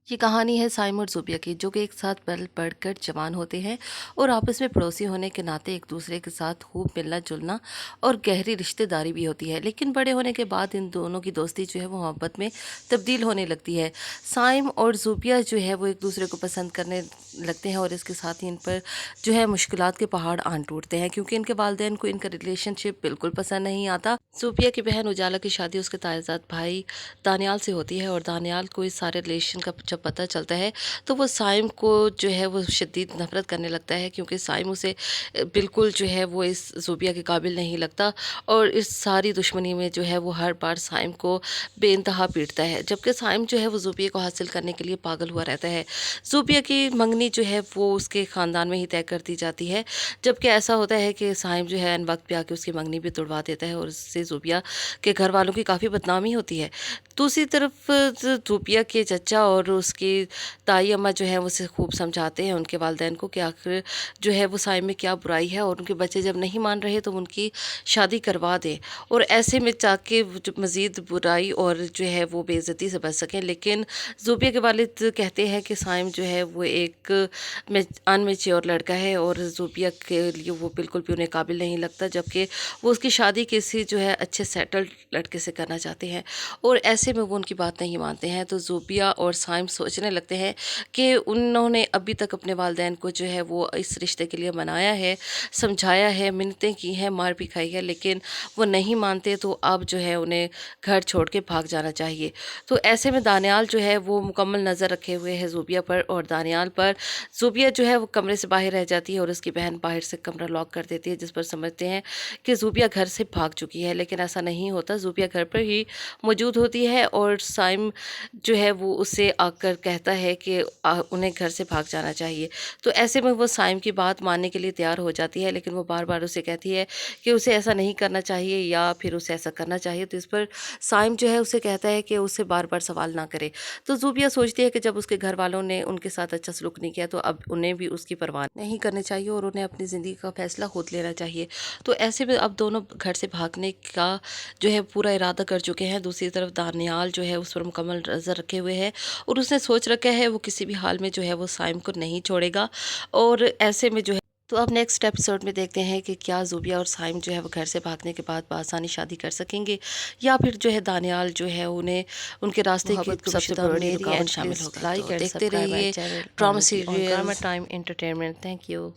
ये कहानी है साइम और ज़ूबिया की, जो कि एक साथ पल पढ़कर जवान होते हैं और आपस में पड़ोसी होने के नाते एक दूसरे के साथ खूब मिलना जुलना और गहरी रिश्तेदारी भी होती है। लेकिन बड़े होने के बाद इन दोनों की दोस्ती जो है वो मोहब्बत में तब्दील होने लगती है। साइम और ज़ूबिया जो है वो एक दूसरे को पसंद करने लगते हैं और इसके साथ ही इन पर जो है मुश्किलात के पहाड़ आन टूटते हैं, क्योंकि इनके वालिदैन को इनका रिलेशनशिप बिल्कुल पसंद नहीं आता। ज़ूबिया की बहन उजाला की शादी उसके तायजाद भाई दानियाल से होती है और दानियाल को इस सारे रिलेशन का जब पता चलता है तो वो साइम को जो है वो शदीद नफ़रत करने लगता है, क्योंकि साइम उसे बिल्कुल जो है वो इस ज़ूबिया के काबिल नहीं लगता और इस सारी दुश्मनी में जो है वो हर बार साइम को बेइंतहा पीटता है, जबकि साइम जो है वो ज़ूबिया को हासिल करने के लिए पागल हुआ रहता है। ज़ूबिया की मंगनी जो है वो उसके ख़ानदान में ही तय कर दी जाती है, जबकि ऐसा होता है कि साइम जो है वक्त पे आके उसकी मंगनी भी तुड़वा देता है और इससे ज़ूबिया के घर वालों की काफ़ी बदनामी होती है। दूसरी तरफ ज़ूबिया के चचा और उसकी ताई अम्मा जो है वो उसे खूब समझाते हैं उनके वालिदैन को कि आखिर जो है वो साइम में क्या बुराई है, और उनके बच्चे जब नहीं मान रहे तो उनकी शादी करवा दें, और ऐसे में ताकि वो जो मज़ीद बुराई और जो है वो बेइज्जती से बच सकें। लेकिन ज़ूबिया के वालिद कहते हैं कि साइम जो है वो एक अनमेच्योर लड़का है और ज़ूबिया के लिए वो बिल्कुल भी उन्हें काबिल नहीं लगता, जबकि वो उसकी शादी किसी जो है अच्छे सेटल्ड लड़के से करना चाहते हैं और ऐसे में वो उनकी बात नहीं मानते हैं। तो ज़ूबिया और साइम सोचने लगते हैं कि उन्होंने अभी तक अपने वालिदैन को जो है वो इस रिश्ते के लिए मनाया है, समझाया है, मिन्नतें की हैं, मार भी खाई है, लेकिन वो नहीं मानते, तो अब जो है उन्हें घर छोड़ के भाग जाना चाहिए। तो ऐसे में दानियाल जो है वो मुकम्मल नज़र रखे हुए है ज़ूबिया पर और दानियाल पर। ज़ूबिया जो है वो कमरे से बाहर रह जाती है और उसकी बहन बाहर से कमरा लॉक कर देती है, जिस पर समझते हैं कि ज़ूबिया घर से भाग चुकी है, लेकिन ऐसा नहीं होता। ज़ूबिया घर पर ही मौजूद होती है और साइम जो है वो उससे आकर कहता है कि उन्हें घर से भाग जाना चाहिए। तो ऐसे में वो साइम की बात मानने के लिए तैयार हो जाती है, लेकिन वो बार-बार उसे कहती है कि उसे ऐसा नहीं करना चाहिए या फिर उसे ऐसा करना चाहिए। तो इस पर साइम जो है उसे कहता है कि उसे बार-बार सवाल ना करे। तो ज़ूबिया सोचती है कि जब उसके घर वालों ने उनके साथ अच्छा सलूक नहीं किया तो अब उन्हें भी उसकी परवाह नहीं करनी चाहिए और उन्हें अपनी ज़िंदगी का फ़ैसला खुद लेना चाहिए। तो ऐसे में अब दोनों घर से भागने का जो है पूरा इरादा कर चुके हैं। दूसरी तरफ दानियाल जो है उस पर मुकम्मल नज़र रखे हुए है और उसने सोच रखा है वो किसी भी हाल में जो है वो साइम को नहीं छोड़ेगा। और ऐसे में जो है तो अब नेक्स्ट एपिसोड में देखते हैं कि क्या ज़ूबिया और साइम जो है वो घर से भागने के बाद बआसानी शादी कर सकेंगे, या फिर जो है दानियाल जो है उन्हें उनके रास्ते की सबसे बड़ी रुकावट शामिल होगा। तो देखते रहिए drama serial drama time entertainment. Thank you.